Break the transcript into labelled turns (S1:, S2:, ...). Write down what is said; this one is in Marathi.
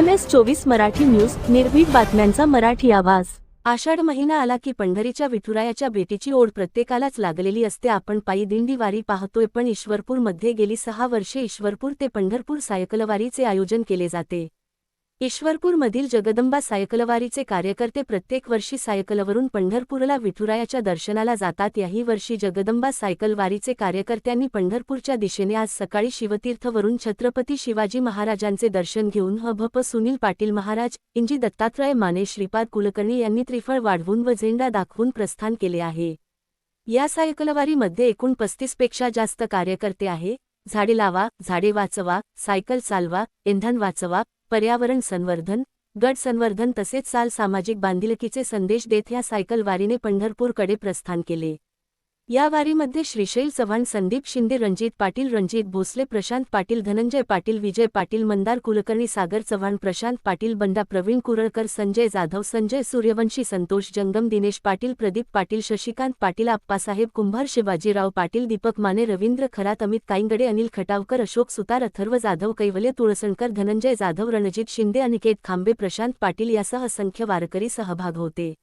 S1: MS24 मराठी न्यूज, निर्भीड बातम्यांचा मराठी आवाज। आषाढ महिना आला की पंढरीच्या विठुरायाच्या भेटीची ओढ प्रत्येकालाच लागलेली असते। आपण पायी दिंडी वारी पाहतोय, पण ईश्वरपूर मध्ये गेली 6 वर्षे ईश्वरपूर ते पंढरपूर सायकलवारीचे आयोजन केले जाते। ईश्वरपूर मधील जगदंबा सायकलवारीचे कार्यकर्ते प्रत्येक वर्षी सायकलवरून पंढरपूरला विठुरायाच्या दर्शनाला जातात। याही वर्षी जगदंबा सायकलवारीचे कार्यकर्त्यांनी पंढरपूरच्या दिशेने आज सकाळी शिवतीर्थवरून छत्रपती शिवाजी महाराजांचे दर्शन घेऊन हभप सुनील पाटील महाराज, इंजी दत्तात्रय माने, श्रीपाद कुलकर्णी यांनी त्रिफळ वाढवून व झेंडा दाखवून प्रस्थान केले आहे। या सायकलवारीमध्ये एकूण 35 पेक्षा जास्त कार्यकर्ते आहे। झाडे लावा, झाडे वाचवा, सायकल चालवा, इंधन वाचवा, पर्यावरण संवर्धन, गड संवर्धन तसेच सामाजिक बांधिलकीचे संदेश देत या सायकल वारीने पंढरपूरकडे प्रस्थान केले। या वारीमध्ये श्रीशैल चव्हाण, संदीप शिंदे, रणजित पाटील, रणजित भोसले, प्रशांत पाटील, धनंजय पाटील, विजय पाटील, मंदार कुलकर्णी, सागर चव्हाण, प्रशांत पाटील, बंडा, प्रवीण कुरळकर, संजय जाधव, संजय सूर्यवंशी, संतोष जंगम, दिनेश पाटील, प्रदीप पाटील, शशिकांत पाटील, आप्पासाहेब कुंभार, शिवाजीराव पाटील, दीपक माने, रवींद्र खरात, अमित काईंगडे, अनिल खटावकर, अशोक सुतार, अथर्व जाधव, कैवल्य तुळसणकर, धनंजय जाधव, रणजित शिंदे, अनिकेत खांबे, प्रशांत पाटील यासह असंख्य वारकरी सहभाग होते।